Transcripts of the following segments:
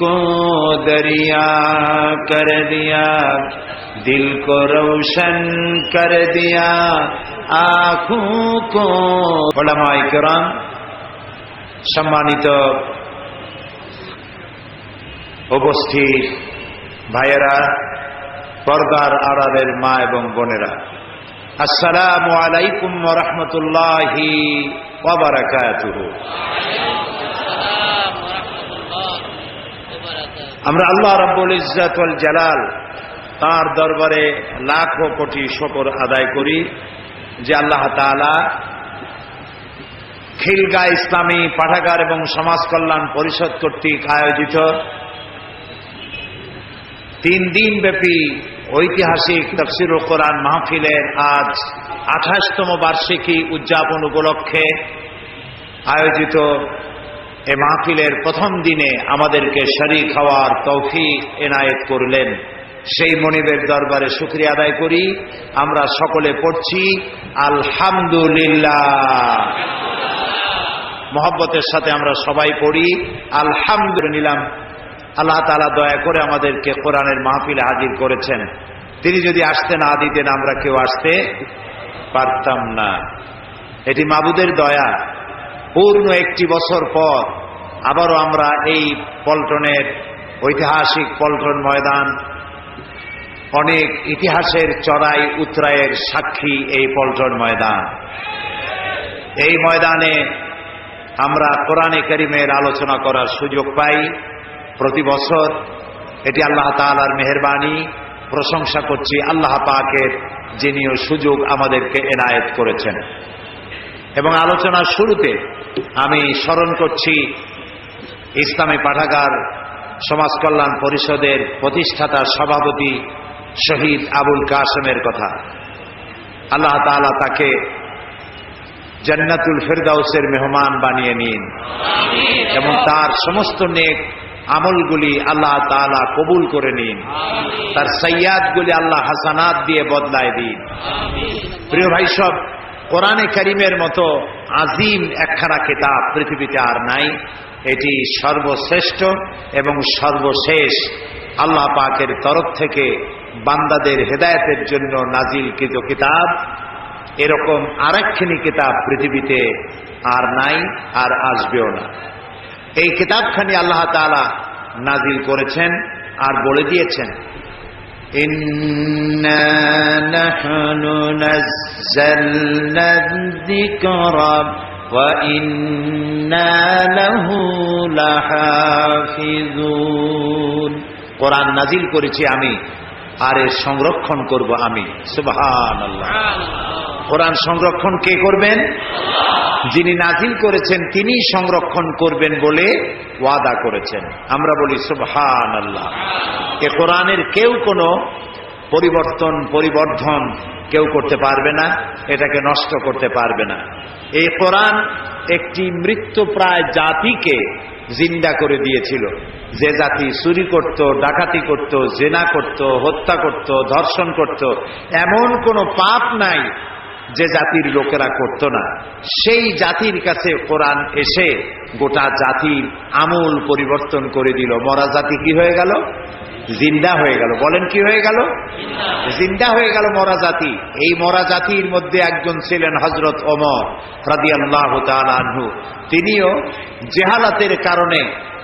को दरिया कर दिया, दिल को रोशन कर दिया, आँखों को। उलमाए किराम, সম্মানিত উপস্থিত ভাইয়েরা, পর্দার আড়ালের মা এবং বোনেরা, আসসালামু আলাইকুম ওয়া রাহমাতুল্লাহি ওয়া বারাকাতুহু। আমরা আল্লাহ রাব্বুল ইজ্জত ওয়াল জালাল তার দরবারে লাখো কোটি শুকর আদায় করি যে আল্লাহ তাআলা খিলগাহ ইসলামী পাঠাগার এবং সমাজ কল্যাণ পরিষদ কর্তৃক আয়োজিত 3 দিন ব্যাপী ঐতিহাসিক তাফসীরুল কোরআন মাহফিলের আজ 28তম বার্ষিকী উদযাপন উপলক্ষে আয়োজিত এ মাহফিলের প্রথম দিনে আমাদেরকে শরীক হওয়ার তৌফিক এনায়েত করলেন। সেই মনিবের দরবারে শুকরিয়া আদায় করি। আমরা সকলে পড়ছি আলহামদুলিল্লাহ। মহব্বতের সাথে আমরা সবাই পড়ি আলহামদুলিল্লাহ। আল্লাহ তাআলা দয়া করে আমাদেরকে কোরআনের মাহফিলে হাজির করেছেন। তিনি যদি আসতে না দিতেন আমরা কেউ আসতে পারতাম না। এটি মাবুদের দয়া। পূর্ণ 1 বছর পর আবারও আমরা এই পল্টনের ঐতিহাসিক পল্টন ময়দান, অনেক ইতিহাসের চড়াই উতরাইয়ের সাক্ষী এই পল্টন ময়দান। এই ময়দানে আমরা কোরআনে কারীমের আলোচনা করার সুযোগ পাই প্রতি বছর। এটি আল্লাহ তাআলার মেহেরবানি। প্রশংসা করছি আল্লাহ পাকের, যিনি সুযোগ আমাদেরকে এনায়েত করেছেন। এবং আলোচনার শুরুতে আমি স্মরণ করছি ইসলামী পাঠাগার সমাজ কল্যাণ পরিষদের প্রতিষ্ঠাতা সভাপতি শহীদ আবুল কাসেমের কথা। আল্লাহ তাআলা তাকে জান্নাতুল ফেরদাউসের মেহমান বানিয়ে নিন এবং তার সমস্ত নেক আমলগুলি আল্লাহ তাআলা কবুল করে নিন। তার সাইয়াদগুলি আল্লাহ হাসানাত দিয়ে বদলায় দিন। প্রিয় ভাই সব, কোরআনে কারীমের মতো আজিম একখানা কিতাব পৃথিবীতে আর নাই। এটি সর্বশ্রেষ্ঠ এবং সর্বশেষ আল্লাহ পাকের তরফ থেকে বান্দাদের হেদায়েতের জন্য নাজিলকৃত কিতাব। এরকম আরেকখানি কিতাব পৃথিবীতে আর নাই, আর আসবেও না। এই কিতাবখানি আল্লাহ তাআলা নাজিল করেছেন আর বলে দিয়েছেন, ইন্না নাহনু নাযালনা যিকরা ওয়া ইন্না লাহু লাহাফিজুন। কোরআন নাজিল করেছি আমি, আর এর সংরক্ষণ করব আমি। সুবহানাল্লাহ। কোরআন সংরক্ষণ কে করবেন? যিনি নাজিল করেছেন তিনি সংরক্ষণ করবেন বলে ওয়াদা করেছেন। আমরা বলি সুবহানাল্লাহ। এ কোরআনের কেউ কোনো পরিবর্ধন কেউ করতে পারবে না, এটাকে নষ্ট করতে পারবে না। এই কোরআন একটি মৃত্যুপ্রায় জাতিকে জিন্দা করে দিয়েছিল। যে জাতি চুরি করত, ডাকাতি করত, জেনা করত, হত্যা করত, ধর্ষণ করত, এমন কোনো পাপ নাই যে জাতির লোকেরা করত না। সেই জাতির কাছে কোরআন এসে গোটা জাতির আমূল পরিবর্তন করে দিল। মরা জাতি কি হয়ে গেল? জিন্দা হয়ে গেল। বলেন কি হয়ে গেল? জিন্দা হয়ে গেল মরা জাতি। এই মরা জাতির মধ্যে একজন ছিলেন হযরত ওমর রাদিয়াল্লাহু তাআলা আনহু। তিনিও জেহালাতের কারণে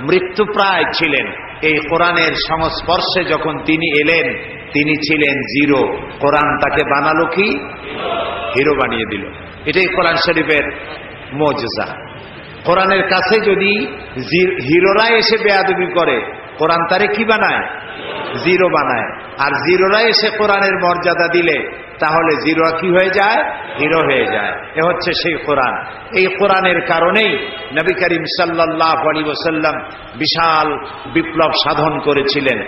মৃত্যুপ্রায় ছিলেন। এই কোরআনের সংস্পর্শে যখন তিনি এলেন, তিনি ছিলেন জিরো। কোরআন তাকে বানালো কি? হিরো বানিয়ে দিল। এটাই কোরআন শরীফের মুজিজা। কোরআনের কাছে যদি হিরোরা এসে বেয়াদবি করে, কোরআন তারে কি বানায়? জিরো বানায়। আর জিরোরা এসে কোরআনের মর্যাদা দিলে তাহলে জিরো কি হয়ে যায়? হিরো হয়ে যায়। এ হচ্ছে সেই কোরআন। এই কোরআনের কারণেই নবী করিম সাল্লাল্লাহু আলাইহি ওয়াসাল্লাম বিশাল বিপ্লব সাধন করেছিলেন।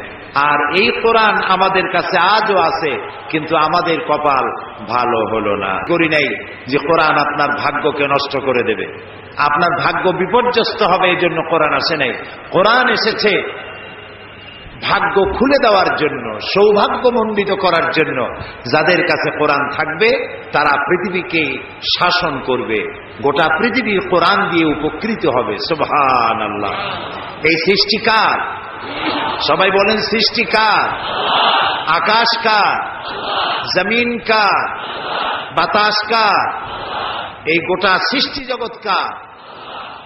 আর এই কোরআন আমাদের কাছে আজও আছে, কিন্তু আমাদের কপাল ভালো হলো না। করি নাই যে কোরআন আপনার ভাগ্যকে নষ্ট করে দেবে, আপনার ভাগ্য বিপর্যস্ত হবে, এই জন্য কোরআন আসে নাই। কোরআন এসেছে ভাগ্য খুলে দেওয়ার জন্য, সৌভাগ্যমণ্ডিত করার জন্য। যাদের কাছে কোরআন থাকবে তারা পৃথিবীকে শাসন করবে, গোটা পৃথিবী কোরআন দিয়ে উপকৃত হবে। সুবহানাল্লাহ। এই সৃষ্টিকার সবাই বলেন সৃষ্টি কার? আকাশ কার? জমিন কার? বাতাস কার? এই গোটা সৃষ্টি জগৎ কার?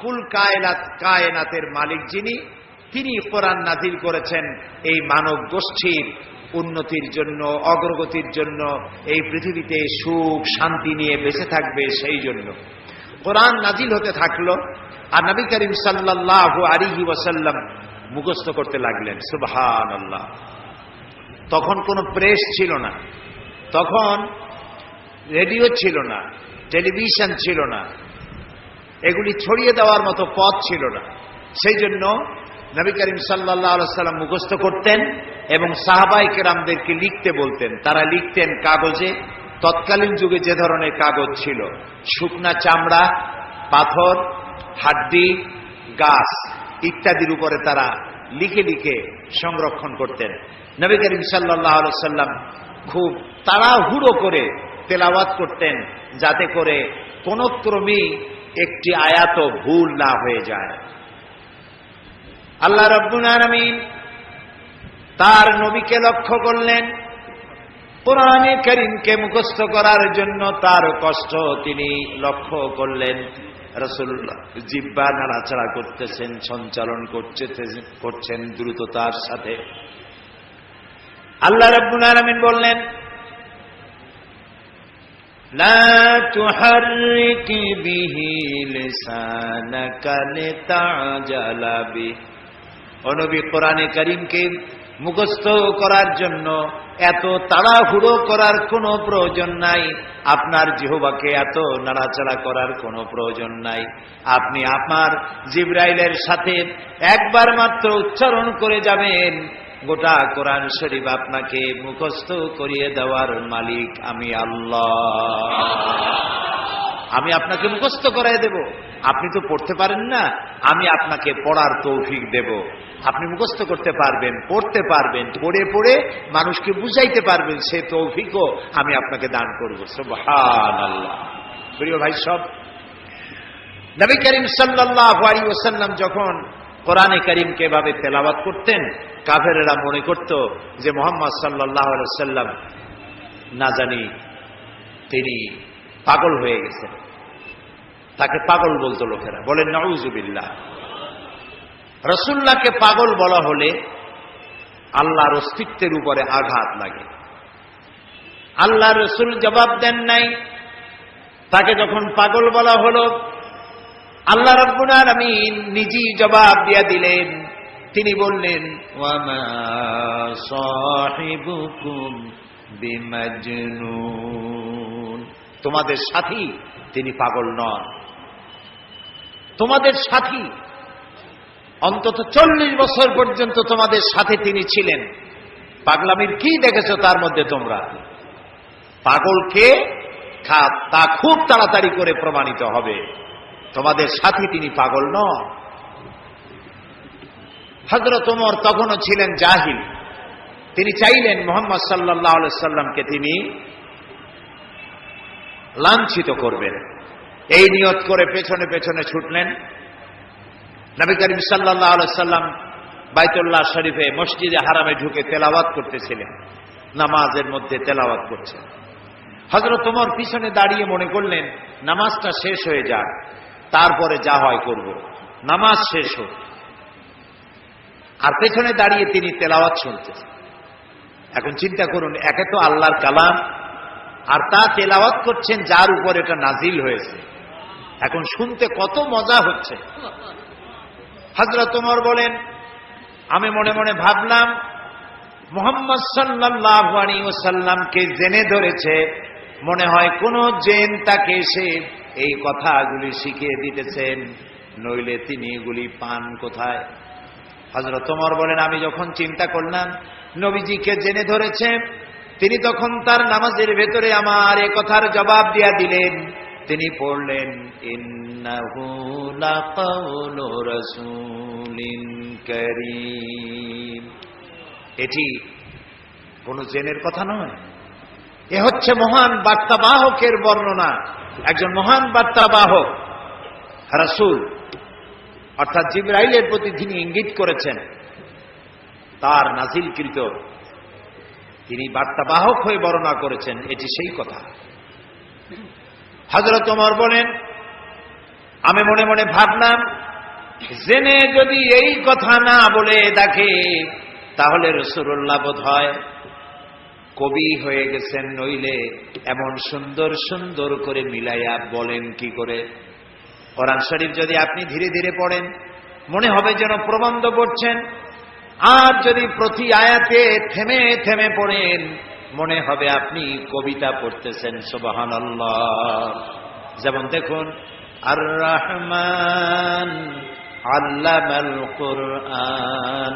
কুল কায়নাতের মালিক যিনি, তিনি কোরআন নাযিল করেছেন এই মানব গোষ্ঠীর উন্নতির জন্য, অগ্রগতির জন্য, এই পৃথিবীতে সুখ শান্তি নিয়ে বেঁচে থাকবে সেই জন্য কোরআন নাযিল হতে থাকলো। আর নবী করিম সাল্লাল্লাহু আলাইহি ওয়াসাল্লাম মুখস্থ করতে লাগলেন। সুবহানাল্লাহ। তখন কোনো প্রেস ছিল না, তখন রেডিও ছিল না, টেলিভিশন ছিল না, এগুলি ছড়িয়ে দেওয়ার মতো পথ ছিল না। সেই জন্য নবী করিম সাল্লাল্লাহু আলাইহি ওয়াসাল্লাম মুখস্থ করতেন এবং সাহাবায়ে কেরামদেরকে লিখতে বলতেন। তারা লিখতেন কাগজে। তৎকালীন যুগে যে ধরনের কাগজ ছিল, শুকনা চামড়া, পাথর, হাড্ডি, গাছ ইত্যাদির উপরে তারা লিখে লিখে সংরক্ষণ করতেন। নবী করিম সাল্লাল্লাহু আলাইহি ওয়াসাল্লাম খুব তাড়াহুড়ো করে তেলাওয়াত করতেন, যাতে করে কোনো ক্রমেই একটি আয়াত ভুল না হয়ে যায়। আল্লাহ রাব্বুল আলামিন তার নবীকে লক্ষ্য করলেন, কোরআনে কারীমকে মুখস্থ করার জন্য তার কষ্ট তিনি লক্ষ্য করলেন। রাসূলুল্লাহ জিহ্বা নাড়াচাড়া করতেছেন, সঞ্চালন করছেন দ্রুততার সাথে। আল্লাহ রাব্বুল আলামিন বললেন, লা তুহাররিক বিহি লিসানাকা লিতাজালা বিহি। ও নবী, কোরআনে কারীমকে মুখস্থ করার জন্য এত তাড়াহুড়ো করার কোনো প্রয়োজন নাই, আপনার জিহ্বাকে এত নাড়াচাড়া করার কোনো প্রয়োজন নাই। আপনি আপনার জিবরাইলের সাথে একবার মাত্র উচ্চারণ করে যাবেন, গোটা কোরআন শরীফ আপনাকে মুখস্থ করিয়ে দেওয়ার মালিক আমি আল্লাহ। আমি আপনাকে মুখস্থ করাই দেব। আপনি তো পড়তে পারেন না, আমি আপনাকে পড়ার তৌফিক দেব। আপনি মুখস্থ করতে পারবেন, পড়তে পারবেন, পড়ে পড়ে মানুষকে বুঝাইতে পারবেন, সে তৌফিকও আমি আপনাকে দান করব। সুবহানাল্লাহ। প্রিয় ভাই সব, নবী করিম সাল্লাল্লাহু আলাইহি ওয়াসাল্লাম যখন কোরআনে কারীমকে এভাবে তেলাওয়াত করতেন, কাফেরেরা মনে করত যে মুহাম্মদ সাল্লাল্লাহু আলাইহি ওয়াসাল্লাম না জানি তিনি পাগল হয়ে গেছেন। তাকে পাগল বলতো লোকেরা। বলেন নাউযুবিল্লাহ। রাসূলুল্লাহকে পাগল বলা হলে আল্লাহর অস্তিত্বের উপরে আঘাত লাগে। আল্লাহ রাসূল জবাব দেন নাই। তাকে যখন পাগল বলা হলো, আল্লাহ রাব্বুল আলামিন নিজেই জবাব দিয়ে দিলেন। তিনি বললেন, ওয়া মা সাহিবুকুম বিমাজনুন। তোমাদের সাথী তিনি পাগল নন। তোমাদের সাথী অন্তত 40 বছর পর্যন্ত তোমাদের সাথে তিনি ছিলেন। পাগলামির কি দেখেছো তার মধ্যে তোমরা? পাগলকে তা খুব তাড়াতাড়ি করে প্রমাণিত হবে। তোমাদের সাথী তিনি পাগল নন। হযরত ওমর তখনও ছিলেন জাহিল। তিনি চাইলেন মুহাম্মদ সাল্লাল্লাহু আলাইহি সাল্লামকে তিনি লাঞ্ছিত করবেন। এই নিয়ত করে পেছনে পেছনে ছুটলেন। নবী করিম সাল্লাল্লাহু আলাইহি সাল্লাম বাইতুল্লাহ শরীফে মসজিদে হারামে ঢুকে তেলাওয়াত করতেছিলেন, নামাজের মধ্যে তেলাওয়াত করছেন। হযরত ওমর পিছনে দাঁড়িয়ে মনে করলেন নামাজটা শেষ হয়ে যাক, তারপরে যা হয় করব। নামাজ শেষ হোক। আর পেছনে দাঁড়িয়ে তিনি তেলাওয়াত শুনতেছেন। এখন চিন্তা করুন, একে তো আল্লাহর কালাম, আর তা তেলাওয়াত করছেন যার উপর এটা নাজিল হয়েছে। এখন শুনতে কত মজা হচ্ছে। হযরত ওমর বলেন, আমি মনে মনে ভাবলাম মুহাম্মদ সাল্লাল্লাহু আলাইহি ওয়াসাল্লামকে জেনে ধরেছে। মনে হয় কোন জেন তাকে এসে এই কথাগুলি শিখিয়ে দিতেছেন, নইলে তিনি এগুলি পান কোথায়? হযরত ওমর বলেন, আমি যখন চিন্তা করলাম নবীজিকে জেনে ধরেছে, তিনি তখন তার নামাজের ভেতরে আমার এ কথার জবাব দিয়া দিলেন। তিনি পড়লেন, ইন্নাহু লাকাউলু রাসূলিন কারীম। এটি কোন জেনের কথা নয়, এ হচ্ছে মহান বার্তাবাহকের বর্ণনা। একজন মহান বার্তাবাহক রাসূল, অর্থাৎ জিবরাইলের প্রতি তিনি ইঙ্গিত করেছেন তার নাজিলকৃত, তিনি বার্তাবাহক হয়ে বর্ণনা করেছেন, এটি সেই কথা। হযরত ওমর বলেন, আমি মনে মনে ভাবলাম, জেনে যদি এই কথা না বলে দেখে তাহলে রাসূলুল্লাহ বোধহয় কবি হয়ে গেছেন, নইলে এমন সুন্দর সুন্দর করে মিলাইয়া বলেন কি করে। কোরআন শরীফ যদি আপনি ধীরে ধীরে পড়েন মনে হবে যেন প্রবন্ধ পড়ছেন, আর যদি প্রতি আয়াতে থেমে থেমে পড়েন মনে হবে আপনি কবিতা পড়তেছেন। সুবহানাল্লাহ। যেমন দেখুন, আর রহমান আল্লামাল কুরআন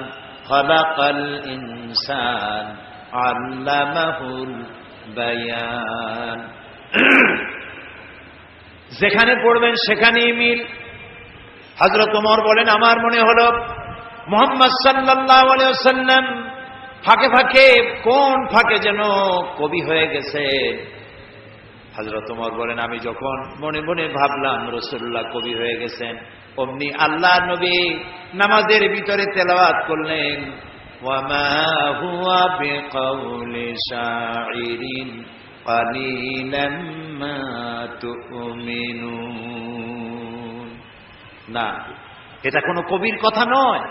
খালাকাল ইনসান আল্লামাহুল বায়ান। যেখানে পড়বেন সেখানেই মিল। হযরত ওমর বলেন, আমার মনে হলো মুহাম্মদ সাল্লাল্লাহু আলাইহি ওয়াসাল্লাম ফাঁকে ফাঁকে কোন ফাঁকে যেন কবি হয়ে গেছে। হযরত ওমর বলেন, আমি যখন মনে মনে ভাবলাম রাসূলুল্লাহ কবি হয়ে গেছেন, অমনি আল্লাহর নবী নামাজের ভিতরে তেলাওয়াত করলেন, ওয়ামা হুয়া বিকাউলি শাইরিন কালিলাম মা তুমিনুন। না, এটা কোনো কবির কথা নয়,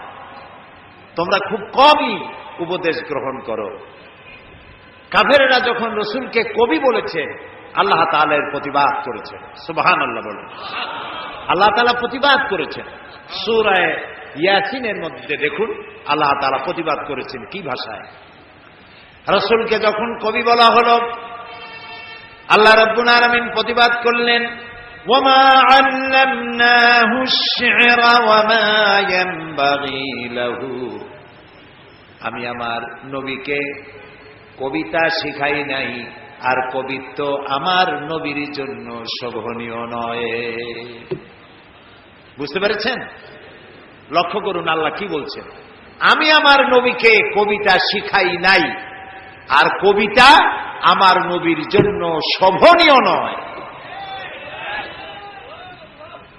তোমরা খুব কমই উপদেশ গ্রহণ করো। কাফেররা যখন রাসূলকে কবি বলেছে, আল্লাহ তাআলা এর প্রতিবাদ করেছেন। সুবহানাল্লাহ বলেন। আল্লাহ তাআলা প্রতিবাদ করেছেন। সূরা ইয়াসিনের মধ্যে দেখুন আল্লাহ তাআলা প্রতিবাদ করেছেন কি ভাষায়। রাসূলকে যখন কবি বলা হলো, আল্লাহ রাব্বুল আলামিন প্রতিবাদ করলেন, ওয়ামা আল্লামনাহু আশ-শি'রা ওয়ামা ইয়ানবাগী লাহু। আমি আমার নবীকে কবিতা শিখাই নাই, আর কবিত্ব আমার নবীর জন্য শোভনীয় নয়। বুঝতে পেরেছেন? লক্ষ্য করুন আল্লাহ কি বলছেন, আমি আমার নবীকে কবিতা শিখাই নাই, আর কবিতা আমার নবীর জন্য শোভনীয় নয়।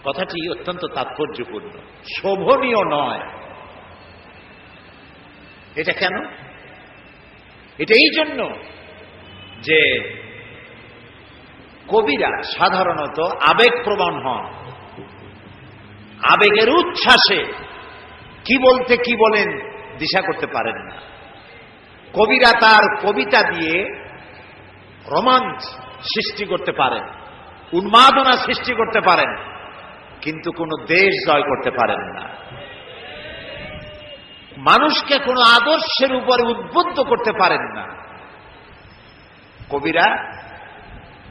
কথাটি অত্যন্ত তাৎপর্যপূর্ণ। শোভনীয় নয়, এটা কেন? এটা এই জন্য যে কবিরা সাধারণত আবেগপ্রবণ হন, আবেগের উচ্ছ্বাসে কি বলতে কি বলেন দিশা করতে পারেন না। কবিরা তার কবিতা দিয়ে রোমাঞ্চ সৃষ্টি করতে পারেন, উন্মাদনা সৃষ্টি করতে পারেন, কিন্তু কোন দেশ জয় করতে পারেন না। মানুষকে কোনো আদর্শের উপরে উদ্বুদ্ধ করতে পারেন না। কবিরা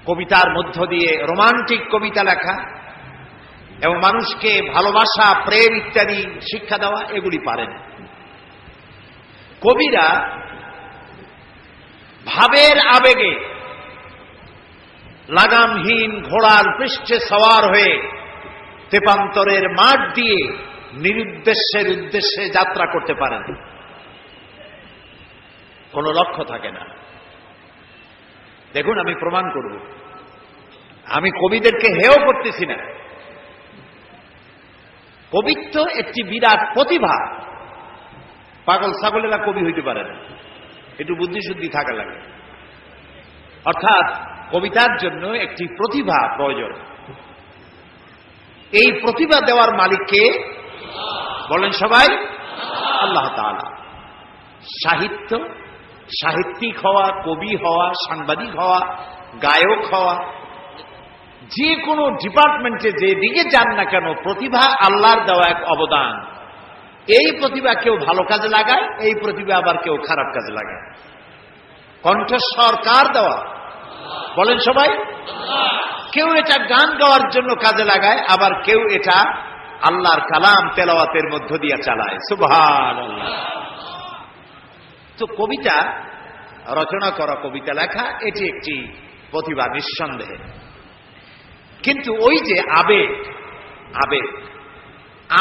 কবিতার মধ্য দিয়ে রোমান্টিক কবিতা লেখা এবং মানুষকে ভালোবাসা, প্রেম ইত্যাদি শিক্ষা দেওয়া, এগুলি পারেন। কবিরা ভাবের আবেগে লাগামহীন ঘোড়ার পৃষ্ঠে সওয়ার হয়ে তেপান্তরের মাঠ দিয়ে নিরুদ্দেশ্যের উদ্দেশ্যে যাত্রা করতে পারেন, কোনো লক্ষ্য থাকে না। দেখুন, আমি প্রমাণ করব, আমি কবিদেরকে হেয় করতেছি না। কবিত্ব একটি বিরাট প্রতিভা। পাগল ছাগলেরা কবি হইতে পারে না, একটু বুদ্ধিশুদ্ধি থাকা লাগে। অর্থাৎ কবিতার জন্য একটি প্রতিভা প্রয়োজন। এই প্রতিভা দেওয়ার মালিককে বলেন সবাই, আল্লাহ তাআলা। সাহিত্য, সাহিত্যিক হওয়া, কবি হওয়া, সাংবাদিক হওয়া, গায়ক হওয়া, যে কোনো ডিপার্টমেন্টে যে দিকে যান না কেন, প্রতিভা আল্লাহর দেওয়া এক অবদান। এই প্রতিভা কেউ ভালো কাজে লাগায়, এই প্রতিভা আবার কেউ খারাপ কাজে লাগায়। কণ্ঠস্বর কার দেওয়া? বলেন সবাই। কেউ এটা গান গাওয়ার জন্য কাজে লাগায়, আবার কেউ এটা আল্লাহর কালাম তেলাওয়াতের মধ্য দিয়ে চালায়। সুবহানাল্লাহ। তো কবিতা রচনা করা, কবিতা লেখা, এটি একটি প্রতিভা নিঃসন্দেহে। কিন্তু ওই যে আবেগ, আবেগ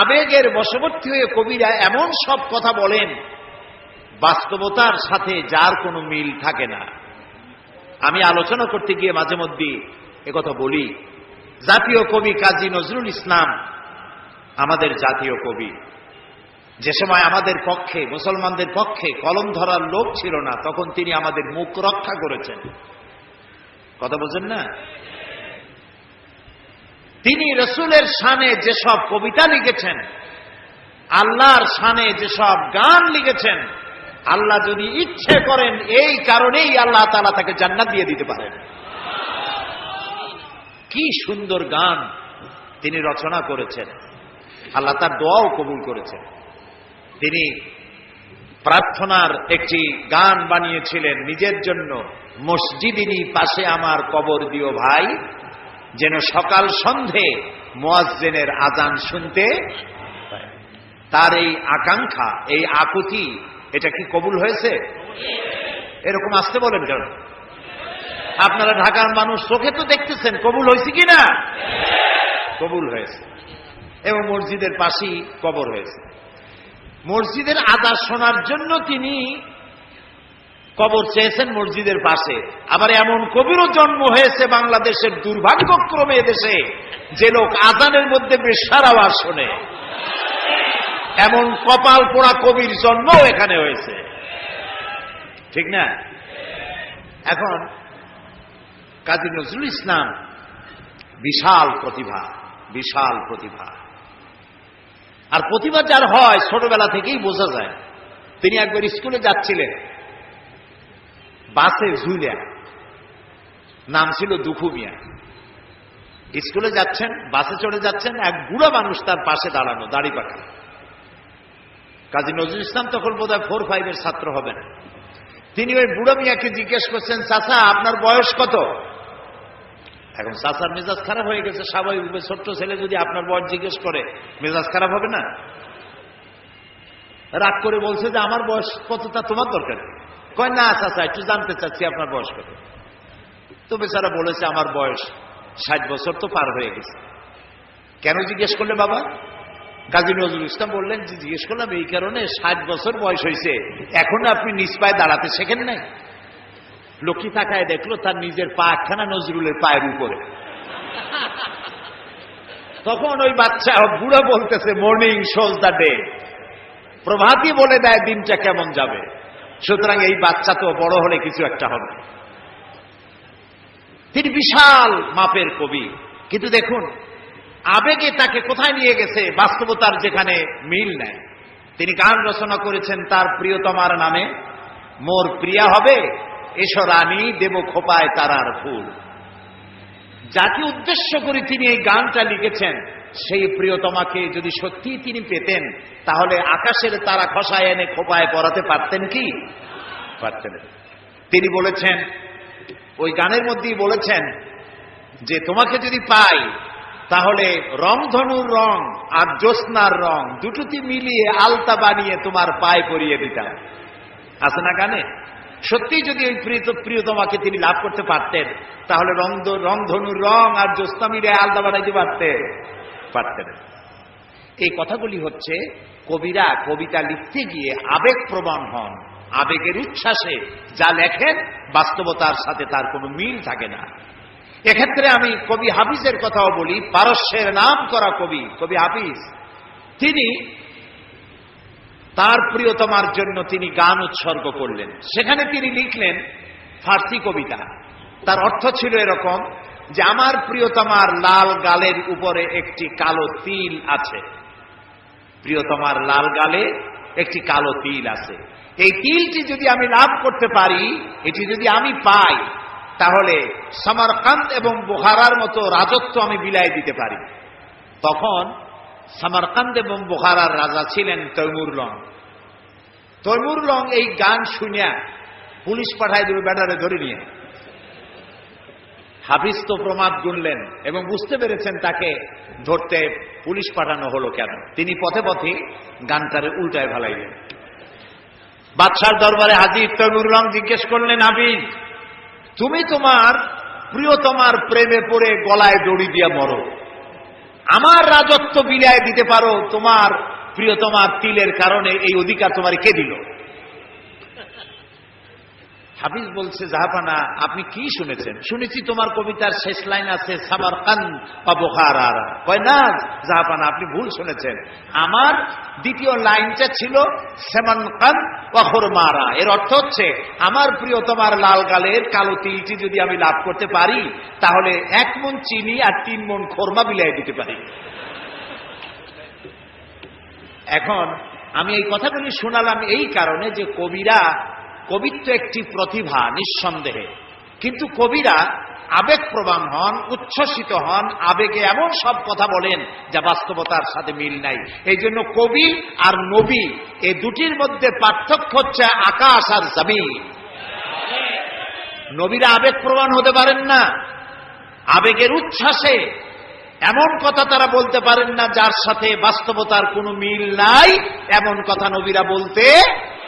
আবেগের বশবর্তী হয়ে কবিরা এমন সব কথা বলেন বাস্তবতার সাথে যার কোনো মিল থাকে না। আমি আলোচনা করতে গিয়ে মাঝে মধ্যে একথা বলি, জাতীয় কবি কাজী নজরুল ইসলাম আমাদের জাতীয় কবি। যে সময় আমাদের পক্ষে, মুসলমানদের পক্ষে কলম ধরার লোক ছিল না, তখন তিনি আমাদের মুখ রক্ষা করেছেন। কথা বলছেন না? তিনি রসুলের শানে যেসব কবিতা লিখেছেন, আল্লাহর শানে যেসব গান লিখেছেন, আল্লাহ যদি ইচ্ছে করেন এই কারণেই আল্লাহ তাআলা তাকে জান্নাত দিয়ে দিতে পারেন। কি সুন্দর গান তিনি রচনা করেছেন, আল্লাহ তার দোয়াও কবুল করেছেন। তিনি প্রার্থনার একটি গান বানিয়েছিলেন নিজের জন্য, মসজিদেরই পাশে আমার কবর দিও ভাই, যেন সকাল সন্ধে মুয়াজ্জিনের আজান শুনতে পাই। তার এই আকাঙ্ক্ষা, এই আকুতি, এটা কি কবুল হয়েছে? এরকম আসতে বলেন কেন? আপনারা ঢাকার মানুষ, চোখে তো দেখতেছেন, কবুল হয়েছে কিনা? কবুল হয়েছে। এবং মসজিদের পাশেই কবর হয়েছে। মসজিদের আজান শোনার জন্য তিনি কবর চেয়েছেন মসজিদের পাশে। আবার এমন কবিরও জন্ম হয়েছে বাংলাদেশের, দুর্ভাগ্যক্রমে দেশে, যে লোক আজানের মধ্যে বেশ্যার আওয়াজ শোনে। এমন কপাল পোড়া কবির জন্ম এখানে হয়েছে, ঠিক না? এখন কাজী নজরুল ইসলাম বিশাল প্রতিভা, বিশাল প্রতিভা। আর প্রতিভা যার হয় ছোটবেলা থেকেই বোঝা যায়। তিনি একবার স্কুলে যাচ্ছিলেন, বাসে ঝুলিয়া, নাম ছিল দুখু মিয়া। স্কুলে যাচ্ছেন, বাসে চড়ে যাচ্ছেন, এক বুড়া মানুষ তার পাশে দাঁড়ানো, দাড়ি পাকা। কাজী নজরুল ইসলাম তখন বোধহয় 4-5 ছাত্র হবেন। তিনি ওই বুড়া মিয়াকে জিজ্ঞেস করছেন, চাচা আপনার বয়স কত? এখন চাচার মেজাজ খারাপ হয়ে গেছে, স্বাভাবিক। ছোট্ট ছেলে যদি আপনার বয়স জিজ্ঞেস করে, মেজাজ খারাপ হবে না? রাগ করে বলছে যে আমার বয়স কত তা তোমার দরকার। কয় না চাচা, একটু জানতে চাচ্ছি আপনার বয়স কত। তো বেচারা বলেছে আমার বয়স 60 বছর তো পার হয়ে গেছে। কেন জিজ্ঞেস করলে বাবা? কাজী নজরুল ইসলাম বললেন যে জিজ্ঞেস করলাম এই কারণে, 60 বছর বয়স হয়েছে, এখনো আপনি নিজ পায়ে দাঁড়াতে শেখেন নাই। লক্ষ্মী তাকায় দেখলো তার নিজের পা একখানা নজরুলের পায়ের উপরে। তখন ওই বাচ্চা বুড়া বলতেছে, মর্নিং শোজ দ্য ডে, প্রভাতই বলে দেয় দিনটা কেমন যাবে। সুতরাং এই বাচ্চা তো বড় হলে কিছু একটা হবে। তিনি বিশাল মাপের কবি, কিন্তু দেখুন আবেগে তাকে কোথায় নিয়ে গেছে, বাস্তবতার যেখানে মিল নেয়। তিনি গান রচনা করেছেন তার প্রিয়তমার নামে, মোর প্রিয়া হবে এসো রানী, দেব খোপায় তারার ফুল। যাকে উদ্দেশ্য করে তিনি এই গানটা লিখেছেন, সেই প্রিয়তমাকে যদি সত্যি তিনি পেতেন, তাহলে আকাশের তারা খসায় এনে খোপায় পরাতে পারতেন কি? পারতেন। তিনি বলেছেন, ওই গানের মধ্যেই বলেছেন যে তোমাকে যদি পাই তাহলে রংধনুর রং আর জ্যোৎস্নার রং দুটোতে মিলিয়ে আলতা বানিয়ে তোমার পায়ে পরিয়ে দিতাম। আছে না গানে? সত্যি যদি ওই প্রিয়তমাকে তিনি লাভ করতে পারতেন, তাহলে রংধনুর রং আর জ্যোৎস্না মিলিয়ে আলতা বানাইতে পারতেন। এই কথাগুলি হচ্ছে কবিরা কবিতা লিখতে গিয়ে আবেগ প্রবণ হন, আবেগের উচ্ছ্বাসে যা লেখেন বাস্তবতার সাথে তার কোনো মিল থাকে না। এক্ষেত্রে আমি কবি হাফিজের কথাও বলি, পারস্যের নাম করা কবি, কবি হাফিজ। তিনি তার প্রিয়তমার জন্য তিনি গান উৎসর্গ করলেন। সেখানে তিনি লিখলেন ফার্সি কবিতা। তার অর্থ ছিল এরকম যে আমার প্রিয়তমার লাল গালের উপরে একটি কালো তিল আছে, প্রিয়তমার লাল গালে একটি কালো তিল আছে। এই তিলটি যদি আমি লাভ করতে পারি, এটি যদি আমি পাই, তাহলে সামারকান্দ এবং বুখারার মতো রাজত্ব আমি বিলাই দিতে পারি। তখন সামারকান্দ এবং বুখারার রাজা ছিলেন তৈমুর লং। তৈমুর লং এই গান শুনিয়া পুলিশ পাঠায় দেবে ব্যাটারে ধরে নিয়ে। হাফিজ তো প্রমাদ গুনলেন এবং বুঝতে পেরেছেন তাকে ধরতে পুলিশ পাঠানো হলো কেন। তিনি পথে পথে গানটারে উল্টায় ভালাইলেন। বাদশার দরবারে হাজির তৈমুর লং জিজ্ঞেস করলেন, হাফিজ তুমি তোমার প্রিয়তমার প্রেমে পড়ে গলায় দড়ি দিয়া মরো, আমার রাজত্ব বিলায় দিতে পারো তোমার প্রিয়তমার তিলের কারণে, এই অধিকার তোমার কে দিল? হাফিজ বলছে, জাহাপানা আপনি কি শুনেছেন? শুনেছি তোমার কবিতার শেষ লাইন আছে সামারকান্দ বা বুখারা। কয় না জাহাপানা, আপনি ভুল শুনেছেন। আমার দ্বিতীয় লাইনটা ছিল সামারকান্দ ওয়া খুরমারা। এর অর্থ হচ্ছে আমার প্রিয় তোমার লাল গালের কালো তিলটি যদি আমি লাভ করতে পারি, তাহলে 1 মণ চিনি আর 3 মণ খোরমা বিলাই দিতে পারি। এখন আমি এই কথাগুলি শোনালাম এই কারণে যে কবিত্ব একটি প্রতিভা নিঃসন্দেহে, কিন্তু কবিরা আবেগপ্রবণ হন, উচ্ছ্বসিত হন, আবেগে এমন সব কথা বলেন যা বাস্তবতার সাথে মিল নাই। এই জন্য কবি আর নবী এই দুটির মধ্যে পার্থক্য হচ্ছে আকাশ আর জমিন। নবীরা আবেগপ্রবণ হতে পারেন না, আবেগের উচ্ছ্বাসে এমন কথা তারা বলতে পারেন না যার সাথে বাস্তবতার কোনো মিল নাই, এমন কথা নবীরা বলতে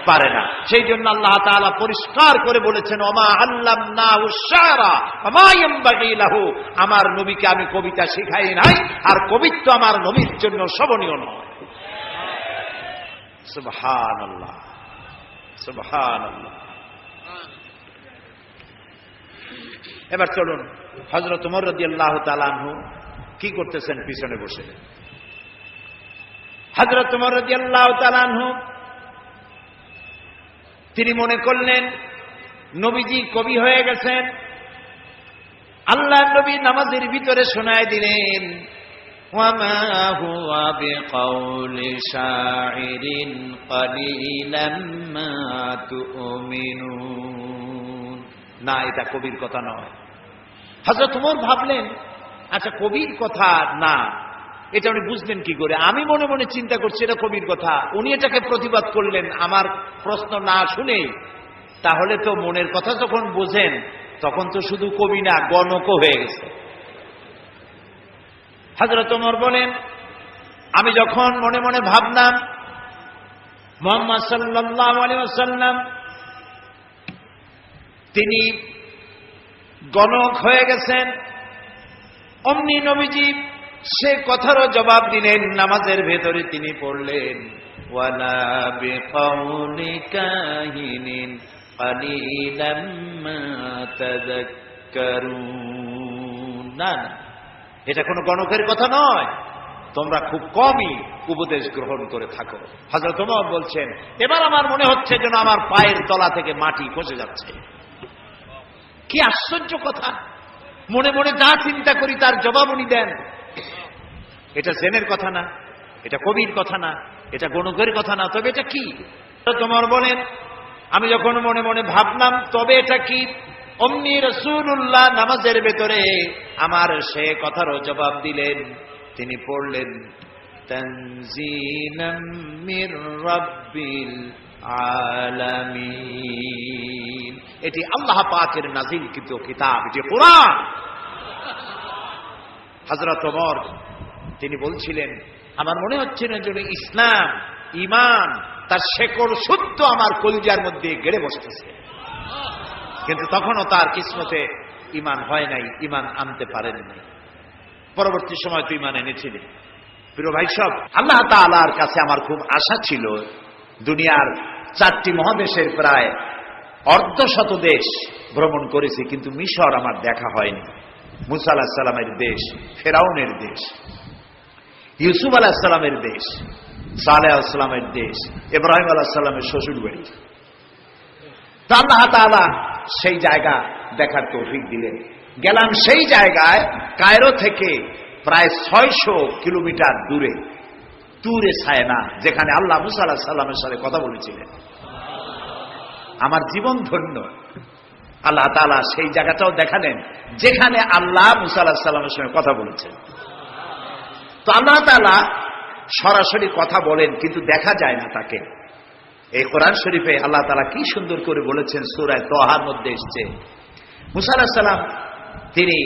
পারে না। সেই জন্য আল্লাহ তাআলা পরিষ্কার করে বলেছেন, ওমা আল্লামনাহু আশ-শি'রা ওমা ইয়ানবাগী লাহু, আমার নবীকে আমি কবিতা শিখাই নাই, আর কবিত্ব আমার নবীর জন্য শোভনীয় নয়। সুবহানাল্লাহ, সুবহানাল্লাহ। এবার চলুন, হযরত ওমর রাদিয়াল্লাহু তাআলা আনহু কি করতেছেন পিছনে বসে। হযরত ওমর রাদিয়াল্লাহু তাআলা আনহু তিনি মনে করলেন নবীজি কবি হয়ে গেছেন। আল্লাহর নবী নামাজের ভিতরে শোনায় দিলেন, ওয়ামা হুয়া বিকাউলি শাইরিন কালিলাম মা তুমিনুন। না, এটা কবির কথা নয়। হযরত ওমর ভাবলেন, আচ্ছা কবির কথা না, এটা উনি বুঝলেন কি করে? আমি মনে মনে চিন্তা করছি এটা কবির কথা, উনি এটাকে প্রতিবাদ করলেন আমার প্রশ্ন না শুনে। তাহলে তো মনের কথা যখন বোঝেন তখন তো শুধু কবি না, গণক হয়ে গেছে। হযরত ওমর বলেন, আমি যখন মনে মনে ভাবলাম মুহাম্মদ সাল্লাল্লাহু আলাইহি ওয়াসাল্লাম তিনি গণক হয়ে গেছেন, অমনি নবীজি সে কথারও জবাব দিলেন। নামাজের ভেতরে তিনি পড়লেন, ওয়ালা বিকাউলি কাহিনিন কালিলাম মা তাযাক্কারুন। না না, এটা কোনো গণকের কথা নয়, তোমরা খুব কমই উপদেশ গ্রহণ করে থাকো। হযরত ওমর বলছেন, এবার আমার মনে হচ্ছে যেন আমার পায়ের তলা থেকে মাটি খসে যাচ্ছে। কি আশ্চর্য কথা! মনে মনে যা চিন্তা করি তার জবাব উনি দেন। এটা জেনের কথা না, এটা কবির কথা না, এটা গণকের কথা না, তবে এটা কি? ওমর বলেন, আমি যখন মনে মনে ভাবলাম তবে এটা কি, অমনি রাসূলুল্লাহ নামাজের ভেতরে আমার সে কথারও জবাব দিলেন। তিনি পড়লেন, তানজিলাম মির রাব্বিল আলামিন। এটি আল্লাহ পাকের নাযিলকৃত কিতাব, এটি কোরআন। হযরত ওমর তিনি বলছিলেন, আমার মনে হচ্ছে না যেন ইসলাম, ঈমান তার শেকড় শুদ্ধ আমার কলিজার মধ্যে গেড়ে বসতেছে। কিন্তু তখনও তার কিসমতে ঈমান হয় নাই, ঈমান আনতে পারেন নাই। পরবর্তী সময় তো ঈমান এনেছিলেন। প্রিয় ভাই সব, আল্লাহ তাআলার কাছে আমার খুব আশা ছিল। দুনিয়ার 4টি মহাদেশের প্রায় অর্ধশত দেশ ভ্রমণ করেছি, কিন্তু মিশর আমার দেখা হয়নি। মুসা আলাইহিস সালামের দেশ, ফেরাউনের দেশ, ইউসুফ আলাইহিস সালামের দেশ, সালেহ আলাইহিস সালামের দেশ, ইব্রাহিম আলাইহিস সালামের শ্বশুর বাড়ি। তো আল্লাহ তাআলা সেই জায়গা দেখার তৌফিক দিলেন। গেলাম সেই জায়গায়, কায়রো থেকে প্রায় 600 কিলোমিটার দূরে তুরে সায়না, যেখানে আল্লাহ মুসা আলাইহিস সালামের সাথে কথা বলেছিলেন। আমার জীবন ধন্য। আল্লাহ তাআলা সেই জায়গাটাও দেখালেন যেখানে আল্লাহ মুসা আলাইহিস সালামের সঙ্গে কথা বলেছেন। তো আল্লাহ তাআলা সরাসরি কথা বলেন, কিন্তু দেখা যায় না তাকে। এই কোরআন শরীফে আল্লাহ তাআলা কি সুন্দর করে বলেছেন, সূরা তাহার মধ্যে এসেছে, মুসা আলাইহিস সালাম তিনি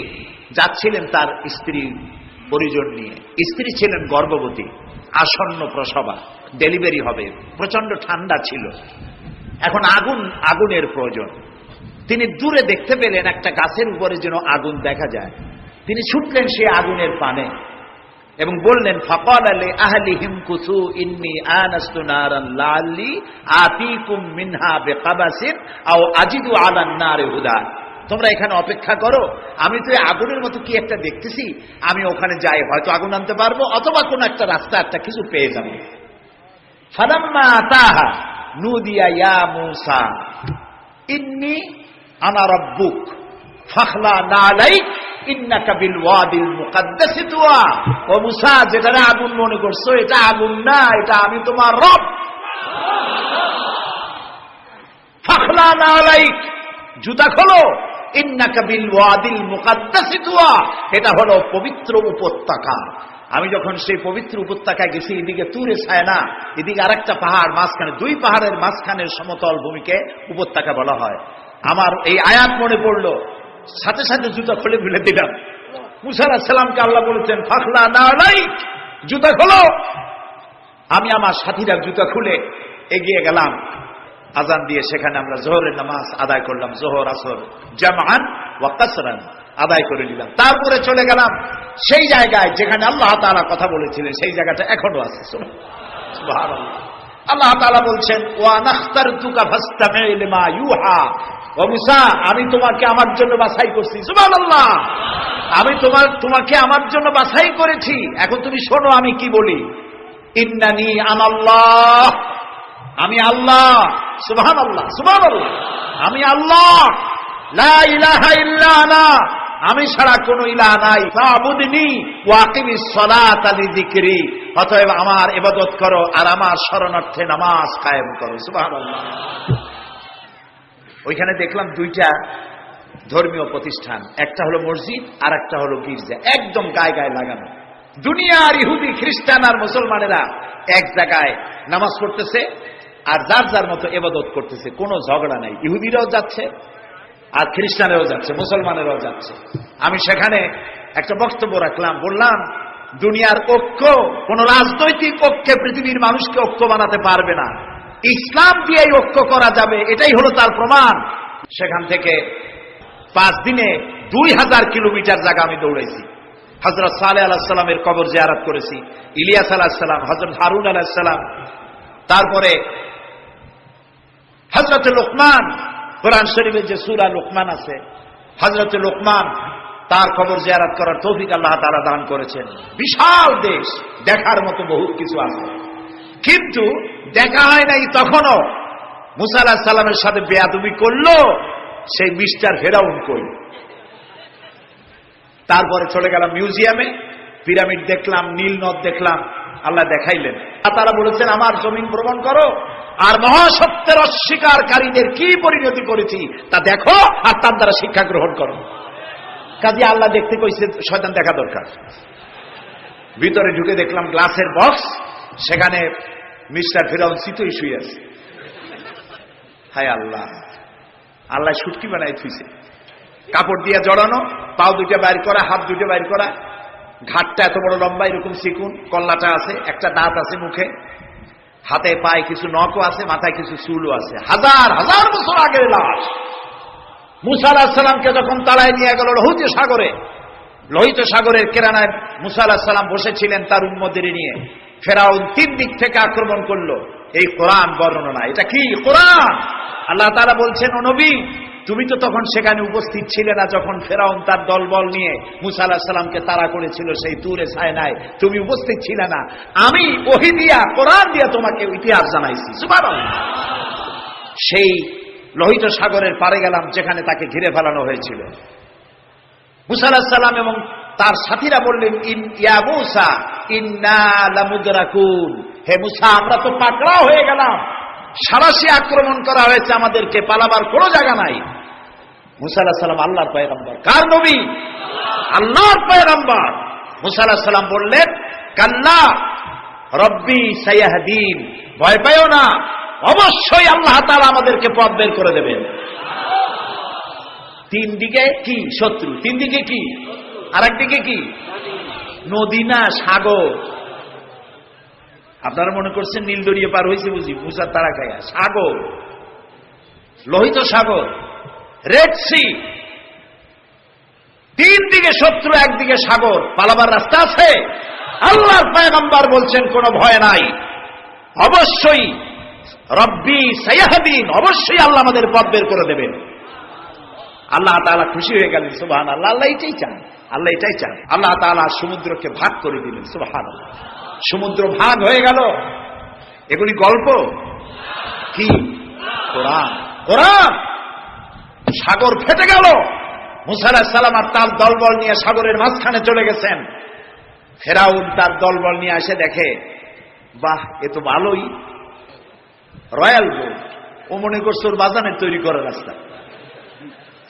যাচ্ছিলেন তার স্ত্রী পরিজন নিয়ে। স্ত্রী ছিলেন গর্ভবতী, আসন্ন প্রসবা, ডেলিভারি হবে, প্রচন্ড ঠান্ডা ছিল। এখন আগুনের প্রয়োজন। তিনি দূরে দেখতে পেলেন একটা গাছের উপরে যেন আগুন দেখা যায়। তিনি ছুটলেন সেই আগুনের পানে। এবং বললেন ফাকালা লি আহলিহিম কুসু ইন্নী আনাস্তু নারান লাআল্লি আতীকুম মিনহা বিকাবাসিন আও আজিদু আলান নারি হুদা। তোমরা এখানে অপেক্ষা করো, আমি তো আগুনের মতো কি একটা দেখতেছি, আমি ওখানে যাই, হয়তো আগুন আনতে পারবো অথবা কোন একটা রাস্তা একটা কিছু পেয়ে যাবো। ফালাম্মা আতাহা নুদিয়া ইয়া মূসা ইন্নী আনা রাব্বুক ফাখলা নালাইক ইন্নাকা বিল ওয়াদিল মুকাদ্দাসি তুয়া। ও মূসা, যেটা আগুন মনে করছো এটা আগুন না, এটা আমি তোমার রব। ফাখলা নালাইক, জুতা খোলো, ইন্নাকা বিল ওয়াদিল মুকাদ্দাসি তুয়া, এটা হলো পবিত্র উপত্যকা। আমি যখন সেই পবিত্র উপত্যকায় গেছি, এদিকে তুরে সায়না, এদিকে আরেকটা পাহাড়, মাঝখানে দুই পাহাড়ের মাঝখানের সমতল ভূমিকে উপত্যকা বলা হয়। আমার এই আয়াত মনে পড়লো, সাথে সাথে জুতা খুলে ফেলে দিলাম। মূসা আলাইহিস সালামকে আল্লাহ বলেছেন ফাখলা নালাইক, জুতা খোলো। আমি আমার সাথীরা জুতা খুলে এগিয়ে গেলাম। আজান দিয়ে সেখানে আমরা জোহরের নামাজ আদায় করলাম, জোহর আসর জামআন ওয়া কাসরান আদায় করে নিলাম। তারপরে চলে গেলাম সেই জায়গায় যেখানে আল্লাহ তাআলা কথা বলেছিলেন, সেই জায়গাটা এখনো আছে। সুবহানাল্লাহ। আল্লাহ তাআলা বলছেন ওয়া নাখতারতুকা ফাসতামি লিমা ইউহা। ও মূসা, আমি তোমাকে আমার জন্য বাছাই করছি। সুবহানাল্লাহ। আমি তোমাকে আমার জন্য বাছাই করেছি, এখন তুমি শোনো আমি কি বলি। ইন্নানি আনাল্লাহ, আমি আল্লাহ। সুবহানাল্লাহ, সুবহানাল্লাহ। আমি আল্লাহ, লা ইলাহা ইল্লা আনা, আমি ছাড়া কোনো ইলাহ নাই। ফাবুদনি ওয়া আকিমিস সালাতা লিযিকরি, অতএব আমার ইবাদত করো আর আমার শরণার্থে নামাজ কায়েম করো। সুবহানাল্লাহ। ওইখানে দেখলাম দুইটা ধর্মীয় প্রতিষ্ঠান, একটা হলো মসজিদ আর একটা হলো গির্জা, একদম গায়ে গায়ে লাগানো। দুনিয়ার ইহুদি খ্রিস্টান আর মুসলমানেরা এক জায়গায় নামাজ পড়তেছে আর যার যার মতো ইবাদত করতেছে, কোনো ঝগড়া নাই। ইহুদিরাও যাচ্ছে আর খ্রিস্টানেরাও যাচ্ছে, মুসলমানেরাও যাচ্ছে। আমি সেখানে একটা বক্তব্য রাখলাম, বললাম দুনিয়ার ঐক্য কোন রাজনৈতিক ঐক্যে পৃথিবীর মানুষকে ঐক্য বানাতে পারবে না, ইসলাম দিয়েই ঐক্য করা যাবে, এটাই হলো তার প্রমাণ। সেখান থেকে 5 দিনে 2000 কিলোমিটার জায়গা আমি দৌড়াইছি। হযরত সালেহ আলাইহিস সালামের কবর জিয়ারত করেছি, ইলিয়াস আলাইহিস সালাম, হযরত হারুন আলাইহিস সালাম, তারপরে হযরত লোকমান, কোরআন শরীফে যে সূরা লোকমান আছে, হযরত লোকমান, তার কবর জিয়ারত করার তৌফিক আল্লাহ তাআলা দান করেছেন। বিশাল দেশ, দেখার মতো বহুত কিছু আছে, কিন্তু দেখা হয় নাই। তখনও মুসা আলাইহিস সালামের সাথে বেয়াদবি করলো সেই মিস্টার ফেরাউন কই। তারপরে চলে গেলাম মিউজিয়ামে, পিরামিড দেখলাম, নীল নদ দেখলাম, আল্লাহ দেখাইলেন। তারা বলেছেন আমার জমিন ভ্রমণ করো আর মহাসত্যের অস্বীকারীদের কি পরিণতি করেছি তা দেখো আর তার দ্বারা শিক্ষা গ্রহণ করো। কাজে আল্লাহ দেখতে কইছে, শয়তান দেখা দরকার। ভিতরে ঢুকে দেখলাম গ্লাসের বক্স, সেখানে মিস্টার ফেরাউন চিতই শুয়ে আছে। হায় আল্লাহ, আল্লাহ শুটকি বানাই থুইছে, কাপড় দিয়ে জড়ানো, পাও দুইটা বাইর করা, হাত দুইটা বাইর করা, ঘাটটা এত বড় লম্বা, এরকম চিকুন, কল্লাটা আছে, একটা দাঁত আছে মুখে, হাতে পায়ে কিছু নখও আছে, মাথায় কিছু চুলও আছে। হাজার হাজার বছর আগের লাশ। মুসা আলাইহিস সালামকে যখন তাড়ায় নিয়ে গেল লোহিত সাগরের কেরানায় মুসা আলাইহিস সালাম বসেছিলেন তার উম্মতদের নিয়ে। ফেরাউন 3 দিক থেকে আক্রমণ করলো। এই কোরআন বর্ণনা, এটা কি কোরআন? আল্লাহ তাআলা বলছেন, ও নবী, তুমি তো তখন সেখানে উপস্থিত ছিলে না যখন ফেরাউন তার দলবল নিয়ে মুসা আলাইহিস সালামকে তাড়া করেছিল সেই তুরে সায়নায়, তুমি উপস্থিত ছিলে না। আমি ওহী দিয়া, কোরআন দিয়া তোমাকে ইতিহাস জানাইছি। সুবহানাল্লাহ। সেই লোহিত সাগরের পারে গেলাম যেখানে তাকে ঘিরে ফেলানো হয়েছিল। মুসা আলাইহিস সালাম এবং তার সাথীরা বললেন, ইয়া মূসা ইন্না লামুদরাকুন, হে মুসা, আমরা তো পাকড়াও হয়ে গেলাম, সারাশি আক্রমণ করা হয়েছে, আমাদেরকে পালাবার কোনো জায়গা নাই। মুসা আলাইহিস সালাম আল্লাহর পয়গম্বর। কার নবী? আল্লাহর পয়গম্বর। মুসা আলাইহিস সালাম বললেন, কাল্লা রব্বি সায়াহদিন, ভয় পাইও না, অবশ্যই আল্লাহ তাআলা আমাদেরকে পথ বের করে দেবেন। 3 দিকে কি শত্রু, 3 দিকে কি, আর একদিকে কি নদী না সাগর। আপনারা মনে করছেন নীল দরিয়া পার হয়েছে বুঝি মুসার তারা খায়া? সাগর, লোহিত সাগর, রেড সি, 3 দিকে শত্রু, একদিকে সাগর, পালাবার রাস্তা আছে? আল্লাহর পয়গম্বর বলছেন কোনো ভয় নাই, অবশ্যই রব্বি সায়াহদিন, অবশ্যই আল্লাহ আমাদের পথ বের করে দেবেন। আল্লাহ তাআলা খুশি হয়ে গেলেন, সুবহানাল্লাহ। আল্লাহ এটাই চান, আল্লাহ এটাই চান। আল্লাহ তাআলা সমুদ্রকে ভাগ করে দিলেন, সুবহানাল্লাহ। সমুদ্র ভাগ হয়ে গেল। এগুলি গল্প কি? কোরআন। কোরআন। সাগর ফেটে গেল। মুসা আলাইহিস সালাম আর তার দলবল নিয়ে সাগরের মাঝখানে চলে গেছেন। ফেরাউন তার দলবল নিয়ে এসে দেখে, বাহ, এ তো ভালোই, রয়্যাল বোট। ও মনে করছে ওর বাজানের তৈরি করার রাস্তা।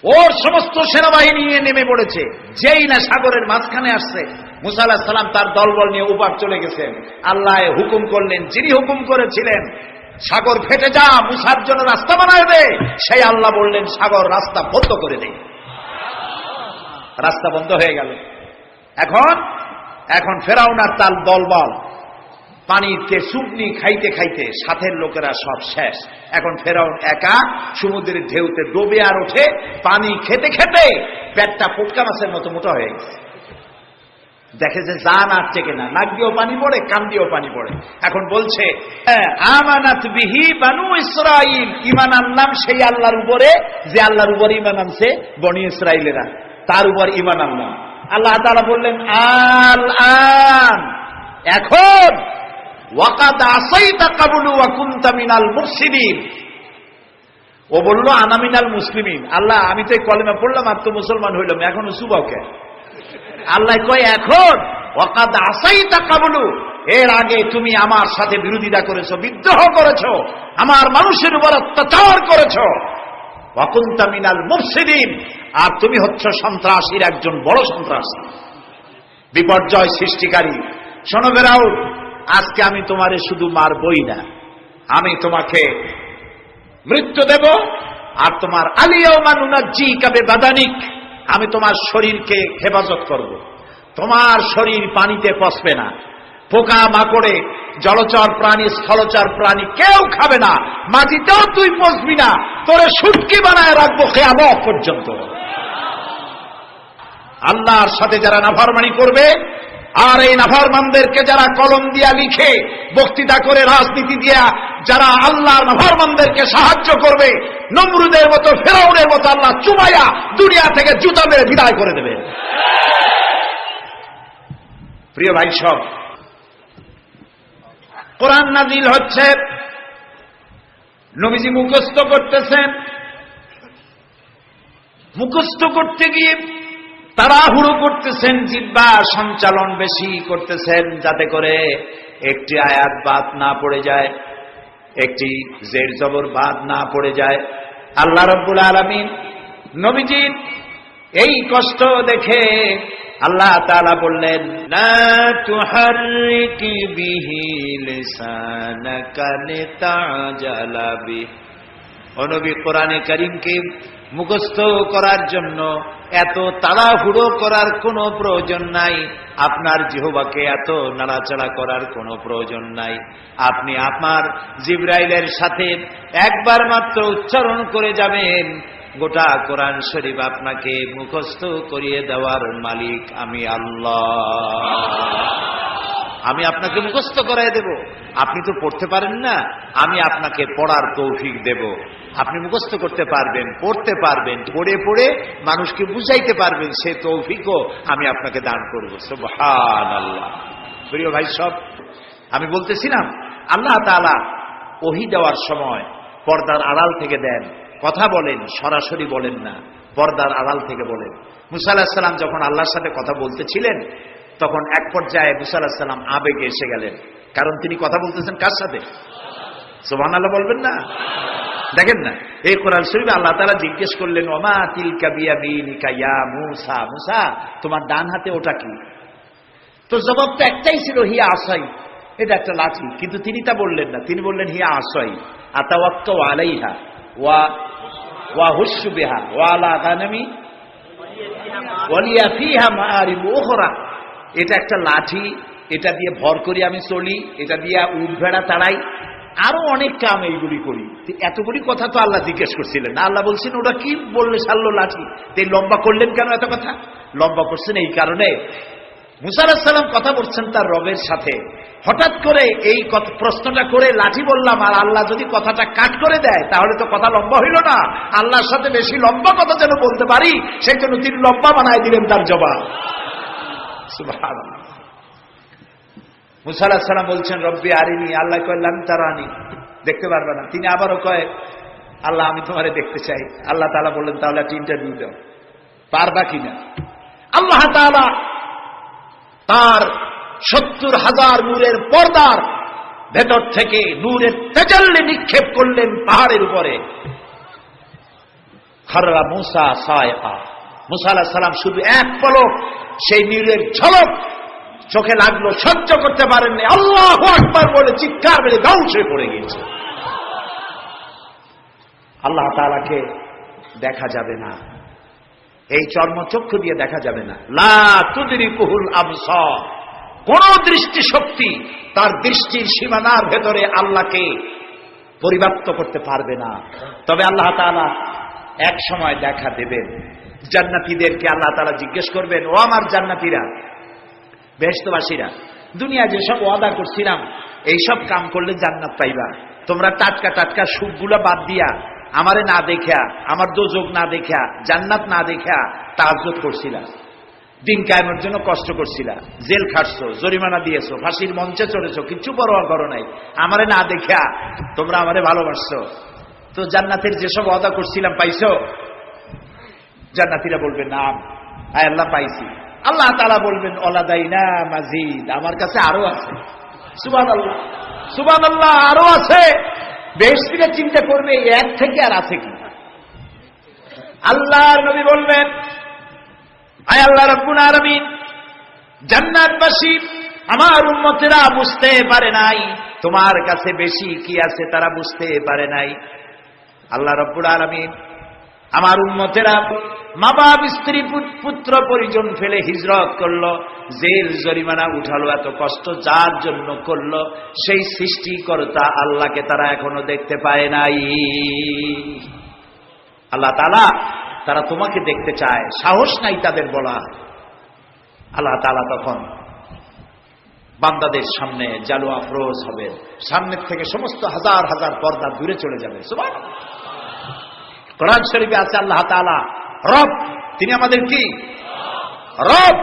ওর সমস্ত সেনাবাহিনী নিয়ে নেমে পড়েছে। যেই না সাগরের মাঝখানে আসছে, মুসা আলাইহিস সালাম তার দলবল নিয়ে ওপার চলে গেছেন। আল্লাহ হুকুম করলেন, যিনি হুকুম করেছিলেন সাগর ফেটে যা, মুসার জন্য রাস্তা বানায় দে, সেই আল্লাহ বললেন সাগর রাস্তা বন্ধ করে দে। রাস্তা বন্ধ হয়ে গেল। এখন ফেরাউন আর তার দলবল পানিতে চুবনি খাইতে খাইতে সাথের লোকেরা সব শেষ। এখন ফেরাউন একা সমুদ্রের ঢেউতে ডুবে আর ওঠে, পানি খেতে খেতে পেটটা পুটকা মাছের মতো মোটা হয়ে গেছে। দেখে যে জান আর টেকে না, নাক দিয়েও পানি পড়ে, কান দিয়েও পানি পড়ে। এখন বলছে আমানাত বিহি বানু ইসরাইল, ঈমান আনলাম সেই আল্লাহর উপরে যে আল্লাহর উপরে ঈমান আনছে বনি ইসরাইলেরা, তার উপর ঈমান আনলাম। আল্লাহ তাআলা বললেন আল আন, এখন ওয়াকাদ আসাইতা কাবলু ওয়া কুনতা মিনাল মুফসিদিন। ও বলল আনা মিনাল মুসলিমিন। আল্লাহ আমি তো এই কলেমা পড়লাম আর তো মুসলমান হইলাম, এখনো সুবাকে। আল্লাহ কয় এখন ওয়াকাদ আসাইতা কাবলু, এর আগে তুমি আমার সাথে বিরোধিতা করেছো, বিদ্রোহ করেছো, আমার মানুষের উপর অত্যাচার করেছো। ওয়া কুনতা মিনাল মুফসিদিন, আর তুমি হচ্ছ সন্ত্রাসীর একজন বড় সন্ত্রাসী, বিপর্যয় সৃষ্টিকারী। শোনো ফেরাউন, আজকে আমি তোমারে শুধু মারবই না, আমি তোমাকে মৃত্যু দেব। আর তোমার আলিয়াউমা নুনাজ্জিকা বিবাদানিক, আমি তোমার শরীরকে হেফাজত করব। তোমার শরীর পানিতে পচবে না, পোকা মাকড়ে, জলচর প্রাণী, স্থলচর প্রাণী কেউ খাবে না, মাটিতেও তুই পচবি না, তোরে শুটকি বানায় রাখবো কিয়ামত পর্যন্ত। আল্লাহর সাথে যারা নাফরমানি করবে, আর এই নাফরমানদেরকে যারা কলম দিয়া লিখে, বক্তৃতা করে, রাজনীতি দিয়া যারা আল্লাহর নাফরমানদেরকে সাহায্য করবে, নমরুদের মতো, ফেরাউনের মতো আল্লাহ চুমাইয়া দুনিয়া থেকে জুতা মেরে বিদায় করে দেবে। প্রিয় ভাই সব, কোরআন নাজিল হচ্ছে, নবীজি মুখস্থ করতেছেন। মুখস্থ করতে গিয়ে তাড়াহুড়ো করতেছেন, জিহ্বা সঞ্চালন বেশি করতেছেন, যাতে করে একটি আয়াত বাদ না পড়ে যায়, একটি জের জবর বাদ না পড়ে যায়। আল্লাহ রাব্বুল আলামিন নবীজির এই কষ্ট দেখে আল্লাহ তাআলা বললেন, লা তুহাররিক বিহি লিসানাকা লিতাজালা বিহি। ও নবী, কোরআনে কারীমকে মুখস্থ করার জন্য এত তাড়াহুড়ো করার কোনো প্রয়োজন নাই, আপনার জিহ্বাকে এত নাড়াচাড়া করার কোনো প্রয়োজন নাই। আপনি আপনার জিবরাইলের সাথে একবার মাত্র উচ্চারণ করে যাবেন, গোটা কোরআন শরীফ আপনাকে মুখস্থ করিয়ে দেওয়ার মালিক আমি আল্লাহ। আমি আপনাকে মুখস্থ করাই দেব। আপনি তো পড়তে পারেন না, আমি আপনাকে পড়ার তৌফিক দেব। আপনি মুখস্থ করতে পারবেন, পড়তে পারবেন, পড়ে পড়ে মানুষকে বুঝাইতে পারবেন, সে তৌফিকও আমি আপনাকে দান করব। সুবহানাল্লাহ। প্রিয় ভাই সব, আমি বলতেছিলাম আল্লাহ তাআলা ওহী দেওয়ার সময় পর্দার আড়াল থেকে দেন, কথা বলেন, সরাসরি বলেন না, পর্দার আড়াল থেকে বলেন। মুসা আলাইহিস সালাম যখন আল্লাহর সাথে কথা বলতেছিলেন, তখন এক পর্যায়ে মুসা আলাইহিস সালাম আবেগে এসে গেলেন, কারণ তিনি কথা বলতেছেন কার সাথে? সুবহানাল্লাহ বলবেন না? দেখেন না, এই কোরআন শরীফে আল্লাহ তাআলা জিজ্ঞেস করলেন, ওমা তিলকা বিয়ামিনিকা ইয়া মূসা, মূসা তোমার ডান হাতে ওটা কি? তো জবাব তো একটাই ছিল, হিয়া আসাই, এটা একটা লাঠি। কিন্তু তিনি তা বললেন না, তিনি বললেন হিয়া আসাই আতাওয়াক্কাউ আলাইহা ওয়া হুশু বিহা ওয়া আলা গানামি ওয়া লিয়া ফিহা মাআরিব উখরা। এটা একটা লাঠি, এটা দিয়ে ভর করি আমি চলি, এটা দিয়ে উট ভেড়া তাড়াই, আরো অনেক কাম এইগুলি করি। এতগুলি কথা তো আল্লাহ জিজ্ঞেস করছিলেন না। আল্লাহ বলছেন ওটা কি বললে সারলো লাঠি, তাই লম্বা করলেন কেন এত কথা? লম্বা করছেন এই কারণে, মুসা আলাইহিস সালাম কথা বলছেন তার রবের সাথে, হঠাৎ করে এই প্রশ্নটা করে লাঠি বললাম, আর আল্লাহ যদি কথাটা কাট করে দেয় তাহলে তো কথা লম্বা হইল না। আল্লাহর সাথে বেশি লম্বা কথা যেন বলতে পারি, সেই জন্য তিনি লম্বা বানায় দিলেন তার জবাব। সুবহানাল্লাহ। মুসা আলাইহিস সালাম বলছেন রব্বি আরিনি, আল্লাহ কয় লান তারানি, দেখতে পারবে না। তিনি আবারও কয় আল্লাহ আমি তোমারে দেখতে চাই। আল্লাহ তাআলা বললেন তাহলে একটা ইন্টারভিউ দাও, পারবা কিনা। আল্লাহ তাআলা তার 70,000 নূরের পর্দার ভেতর থেকে নূরের তাজাল্লি নিক্ষেপ করলেন পাহাড়ের উপরে। খাররা মুসা সায়কা, মুসা আলাইহিস সালাম শুধু এক পলক সেই নূরের ঝলক চোখে লাগলো, সহ্য করতে পারেননি, আল্লাহু আকবার বলে চিৎকার মেরে ধ্বংস হয়ে পড়ে গিয়েছে। আল্লাহ তাআলাকে দেখা যাবে না, এই চর্মচক্ষু দিয়ে দেখা যাবে না। লা তুদরিকুহুল আবসার, কোন দৃষ্টি শক্তি তার দৃষ্টির সীমানার ভেতরে আল্লাহকে পরিব্যাপ্ত করতে পারবে না। তবে আল্লাহ তাআলা এক সময় দেখা দেবেন। জান্নাতীদেরকে আল্লাহ তাআলা জিজ্ঞেস করবেন, ও আমার জান্নাতীরা, বেহেশতবাসীরা, দুনিয়ায় যেসব ওয়াদা করছিলাম এইসব কাম করলে জান্নাত পাইবা, তোমরা টাটকা টাটকা সুখগুলো বাদ দিয়া আমারে না দেখা, আমার দোজক না দেখা, জান্নাত না দেখা তাহাজ্জুদ করছিলা, দিন কায়েমের জন্য কষ্ট করছিলা, জেল খাটছো, জরিমানা দিয়েছো, ফাঁসির মঞ্চে চড়েছো, কিচ্ছু পরোয়া করো নাই, আমারে না দেখা তোমরা আমারে ভালোবাসছো, তো জান্নাতের যেসব ওয়াদা করছিলাম পাইছো? জান্নাতীরা বলবেন না, আয় আল্লাহ পাইছি। আল্লাহ তাআলা বলবেন ওয়ালাদাইনা মাজিদ, আমার কাছে আরো আছে। সুবহানাল্লাহ, সুবহানাল্লাহ, আরো আছে। বেহেশতীরা চিন্তা করবে এর থেকে আর আছে কি। আল্লাহর নবী বলবেন, আয় আল্লাহ রাব্বুল আলামিন, জান্নাতবাসী আমার উম্মতেরা বুঝতে পারে নাই তোমার কাছে বেশি কি আছে, তারা বুঝতে পারে নাই। আল্লাহ রাব্বুল আলামিন আমার উম্মতেরা মা বাপ স্ত্রী পুত্র পরিজন ফেলে হিজরত করলো, জেল জরিমানা উঠালো, এত কষ্ট যার জন্য করলো, সেই সৃষ্টিকর্তা আল্লাহকে তারা এখনো দেখতে পায় নাই। আল্লাহ তাআলা তারা তোমাকে দেখতে চায়, সাহস নাই তাদের বলা। আল্লাহ তাআলা তখন বান্দাদের সামনে জালু আফরোজ হবে, সামনের থেকে সমস্ত হাজার হাজার পর্দা দূরে চলে যাবে। সুবহানাল্লাহ। কোরআন শরীফে আছে আল্লাহ তাআলা রব, তিনি আমাদের কি রব।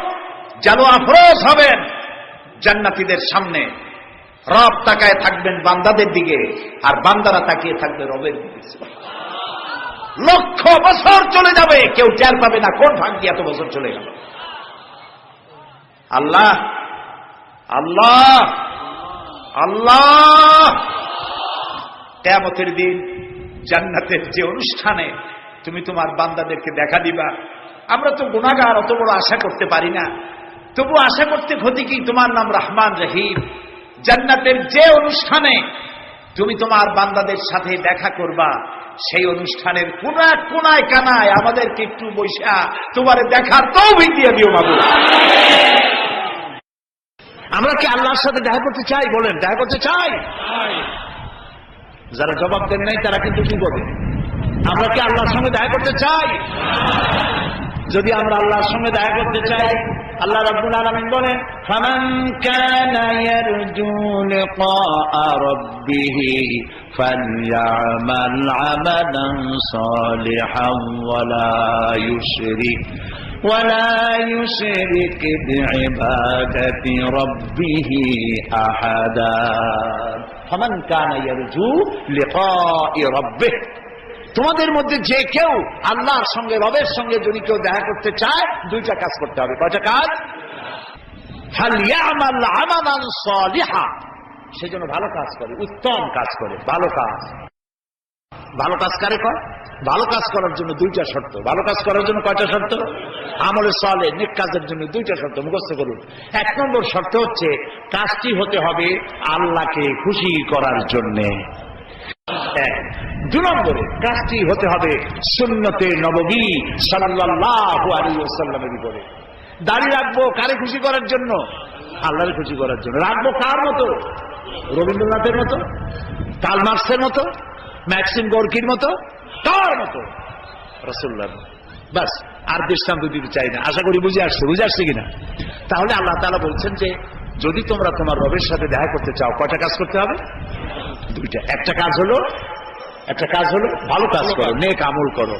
জালু আফরোজ হবেন জান্নাতীদের সামনে, রব তাকায় থাকবেন বান্দাদের দিকে, আর বান্দারা তাকিয়ে থাকবে রবের দিকে। লক্ষ বছর চলে যাবে, কেউ টের পাবে না কোন ভাগ্যে এত বছর চলে গেল। আল্লাহ আল্লাহ আল্লাহ। কিয়ামতের দিন জান্নাতের যে অনুষ্ঠানে তুমি তোমার বান্দাদেরকে দেখা দিবা, আমরা তো গুনাহগার, অত বড় আশা করতে পারি না, তবু আশা করতে ক্ষতি কি, তোমার নাম রহমান রহিম। জান্নাতের যে অনুষ্ঠানে তুমি তোমার বান্দাদের সাথে দেখা করবা, সেই অনুষ্ঠানের কোনায় কোনায় কানায় আমাদেরকে একটু বৈশা তোমারে দেখার তৌফিক দিয়ে দিও মাবুদ। আমরা কি আল্লাহর সাথে দেখা করতে চাই? বলেন, দেখা করতে চাই? যারা জবাব দেন নাই তারা কিন্তু কি বলে, আমরা কি আল্লাহর সঙ্গে দেখা করতে চাই? যদি আমরা আল্লাহর সঙ্গে দেখা করতে চাই, আল্লাহ রাব্বুল আলামিন বলেন, ফামান কানা ইয়ারজু লিকাআ রাব্বিহি ফালইআমাল আমালান সালিহান ওয়ালা ইউশরিক বিইবাদাতি রাব্বিহি আহাদা। ফামান কানা ইয়ারজু লিকাআ রাব্বিহি, তোমাদের মধ্যে যে কেউ আল্লাহর সঙ্গে, রবের সঙ্গে যদি কেউ দেখা করতে চায়, দুইটা কাজ করতে হবে। কয়টা কাজ? ফালইআমাল আমালান সালিহা, সেজন্য ভালো কাজ করে, উত্তম কাজ করে, ভালো কাজ। ভালো কাজ কারে কয়? ভালো কাজ করার জন্য দুইটা শর্ত। ভালো কাজ করার জন্য কয়টা শর্ত? আমলে সালেহ, নেক কাজের জন্য দুইটা শর্ত মুখস্থ করুন। এক নম্বর শর্ত হচ্ছে কাজটি হতে হবে আল্লাহকে খুশি করার জন্যে। দুই নম্বরে কাজটি হতে হবে সুন্নতে নববী সাল্লাল্লাহু আলাইহি ওয়াসাল্লামের উপরে। দাড়ি রাখবো কারে খুশি করার জন্য? আল্লাহর খুশি করার জন্য। রাখবো কার মতো? রবীন্দ্রনাথের মতো, কার্ল মার্কসের মতো, ম্যাক্সিম গোর্কির মতো, কার মতো? রাসূলুল্লাহ। বাস, আর দৃষ্টান্ত দিতে চাই না, আশা করি বুঝে আসছে কিনা। তাহলে আল্লাহ তাআলা বলছেন যে যদি তোমরা তোমার রবের সাথে দেখা করতে চাও কয়টা কাজ করতে হবে? দুইটা। একটা কাজ হলো ভালো কাজ করো, নেক আমল করো।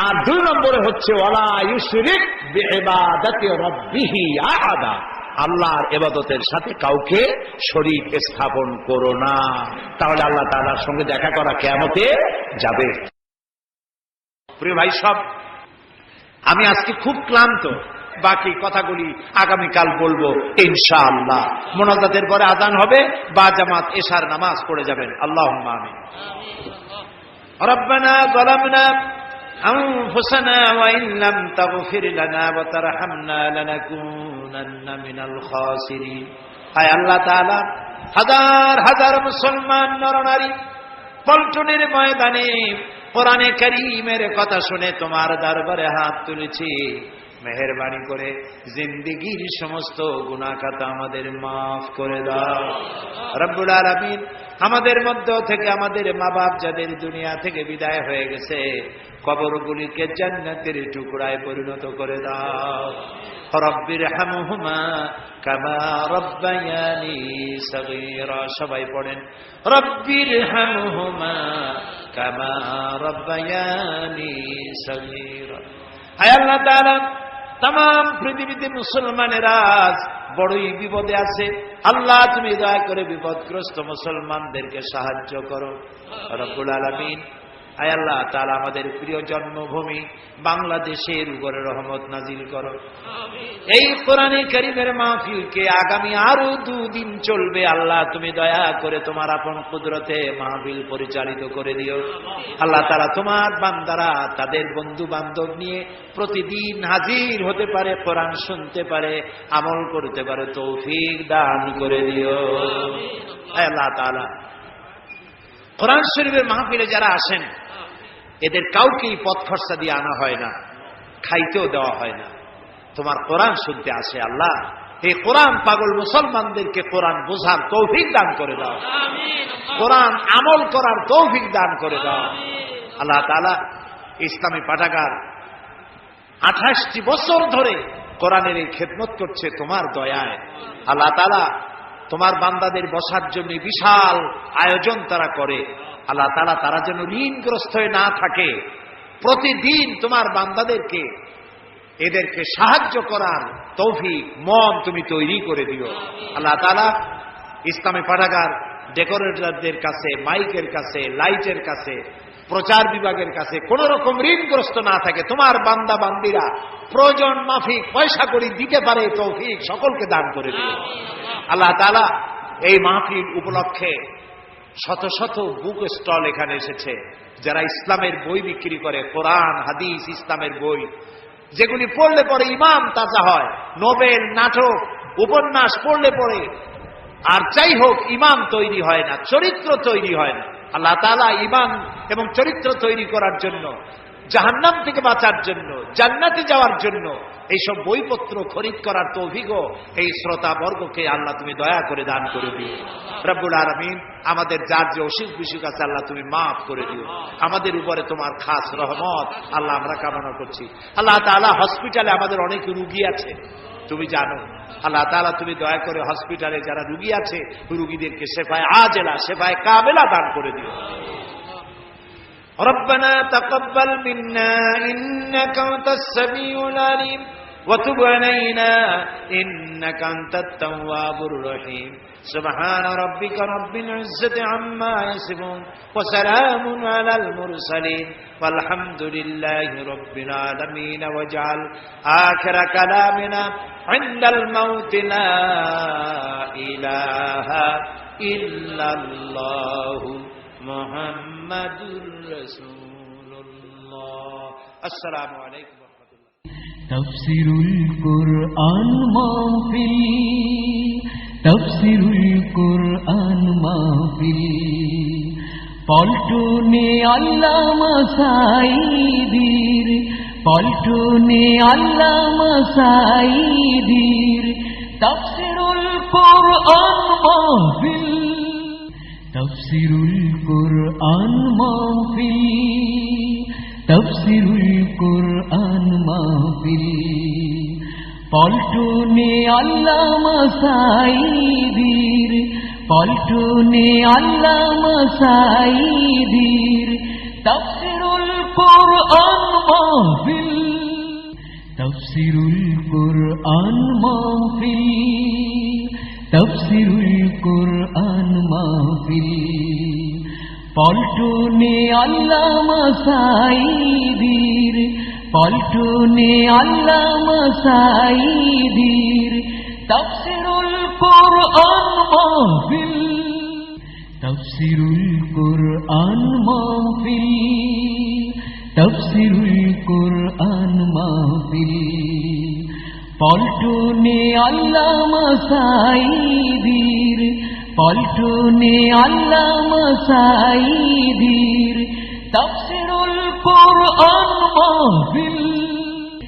আর 2 নম্বরে হচ্ছে ওয়ালা ইউশরিক বিইবাদাতি রাব্বিহি আহাদা, আল্লাহর ইবাদতের সাথে কাউকে শরীক স্থাপন করো না। তাহলে আল্লাহ তাআলার সঙ্গে দেখা করা কিয়ামতে যাবে। প্রিয় ভাই সব, আমি আজকে খুব ক্লান্ত, বাকি কথাগুলি আগামীকাল বলবো ইনশাআল্লাহ। মোনাজাতের পরে আযান হবে, বা জামাত এশার নামাজ পড়ে যাবেন। আল্লাহুম্মা আমিন। রব্বানা যালামনা আনফুসানা ওয়া ইন লাম তাগফির লানা ওয়া তারহামনা লানাকুনান্না মিনাল খাসিরিন। হায় আল্লাহ তাআলা, হাজার হাজার মুসলমান নরনারী পল্টনের ময়দানে কোরআনে কারীমের কথা শুনে তোমার দরবারে হাত তুলেছি। মেহেরবানি করে জিন্দেগীর সমস্ত গুনাহ খাতা আমাদের মাফ করে দাও রব্বুল আলামিন। আমাদের মধ্য থেকে আমাদের মা বাপ যাদের দুনিয়া থেকে বিদায় হয়ে গেছে, কবরগুলিকে জান্নাতের টুকরায় পরিণত করে দাও। রব্বির হামহুমা কামা রব্বায়ানি সগীরা। সবাই পড়েন রব্বির হামহুমা কামা রব্বায়ানি সগীরা। হায় আল্লাহ তাআলা, तमाम পৃথিবীতে মুসলমানেরা বড়ই বিপদে আছে। আল্লাহ তুমি দয়া করে বিপদগ্রস্ত মুসলমানদেরকে সাহায্য করো রব্বুল আলামিন। আয় আল্লাহ তাআলা, আমাদের প্রিয় জন্মভূমি বাংলাদেশের উপরে রহমত নাজিল করো। এই কোরআনে কারীমের মাহফিলকে আগামী আরো 2 দিন চলবে। আল্লাহ তুমি দয়া করে তোমার আপন কুদরতে মাহফিল পরিচালিত করে দিও। আল্লাহ তাআলা, তোমার বান্দারা তাদের বন্ধু বান্ধব নিয়ে প্রতিদিন হাজির হতে পারে, কোরআন শুনতে পারে, আমল করতে পারে, তৌফিক দান করে দিও। আয় আল্লাহ তাআলা, কোরআন শরীফের মাহফিলে যারা আসেন এদের কাউকেই পথ খরচা দিয়ে আনা হয় না, খাইতেও দেওয়া হয় না, তোমার কোরআন শুনতে আসে। আল্লাহ, এই কোরআন পাগল মুসলমানদেরকে কোরআন বোঝার তৌফিক দান করে দাও, কোরআন আমল করার তৌফিক দান করে দাও। আল্লাহ তাআলা, ইসলামী পাঠাগার 28টি বছর ধরে কোরআনের এই খেদমত করছে তোমার দয়ায়। আল্লাহ তাআলা, তোমার বান্দাদের বসার জন্য বিশাল আয়োজন তারা করে। আল্লাহ তাআলা, তারা যেন ঋণগ্রস্ত হয়ে না থাকে, প্রতিদিন তোমার বান্দাদেরকে এদেরকে সাহায্য করার তৌফিক মন তুমি তৈরি করে দিও। আল্লাহ তাআলা, ইসলামী পাঠাগার ডেকোরেটরদের কাছে, মাইকের কাছে, লাইটের কাছে, প্রচার বিভাগের কাছে কোন রকম ঋণগ্রস্ত না থাকে, তোমার বান্দা বান্দিরা প্রয়োজন মাফিক পয়সা করি দিতে পারে, তৌফিক সকলকে দান করে দিও। আল্লাহ তাআলা, এই মাহফিল উপলক্ষে শত শত বুক স্টল এখানে এসেছে, যারা ইসলামের বই বিক্রি করে, কোরআন হাদিস ইসলামের বই, যেগুলি পড়লে পরে ইমান তাজা হয়। নোবেল, নাটক, উপন্যাস পড়লে পরে আর যাই হোক ইমান তৈরি হয় না, চরিত্র তৈরি হয় না। আল্লাহ তাআলা ইমান এবং চরিত্র তৈরি করার জন্য, জাহান্নাম থেকে বাঁচার জন্য, জান্নাতে যাওয়ার জন্য এইসব বইপত্র খরিদ করার তৌফিকও এই শ্রোতা বর্গকে আল্লাহ তুমি দয়া করে দান করে দিও রব্বুল আলামিন। আমাদের যার যে অসুখ বিসুখ আছে আল্লাহ তুমি মাফ করে দিও। আমাদের উপরে তোমার খাস রহমত আল্লাহ আমরা কামনা করছি। আল্লাহ তাআলা, হসপিটালে আমাদের অনেক রুগী আছে, তুমি জানো। আল্লাহ তাআলা, তুমি দয়া করে হসপিটালে যারা রুগী আছে রুগীদেরকে শেফায়ে আজেলা, শেফায়ে কামেলা দান করে দিও। ربنا تقبل منا إنك أنت السميع العليم وتب علينا إنك أنت التواب الرحيم سبحان ربك رب العزة عما يصفون وسلام على المرسلين والحمد لله رب العالمين واجعل آخر كلامنا عند الموت لا إله إلا الله মুহাম্মাদুর রাসূলুল্লাহ। আসসালামু আলাইকুম ওয়া রাহমাতুল্লাহ। তাফসীরুল কুরআন মাহফিল, তাফসীরুল কুরআন মাহফিল, পল্টনে আল্লামা সাঈদীর, পল্টনে আল্লামা সাঈদীর তাফসীরুল কুরআন মাহফিল, তাফসীরুল কুরআন মাহফিল, তাফসীরুল কুরআন মাহফিল পল্টনে আল্লামা সাঈদীর পল্টনে আল্লামা সাঈদীর তাফসীরুল কুরআন মাহফিল তাফসীরুল কুরআন মাহফিল তাফসীরুল কুরআন মাহফিল পল্টনে আল্লামা সাঈদীর পল্টনে আল্লামা সাঈদীর তাফসীরুল কুরআন মাহফিল তাফসীরুল কুরআন মাহফিল তাফসীরুল কুরআন মাহফিল পল্টনে আল্লামা সাঈদীর পল্টনে আল্লামা সাঈদীর তাফসীরুল কুরআন মাহফিল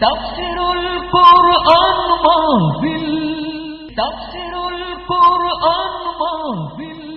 তাফসীরুল কুরআন মাহফিল তাফসীরুল কুরআন মাহফিল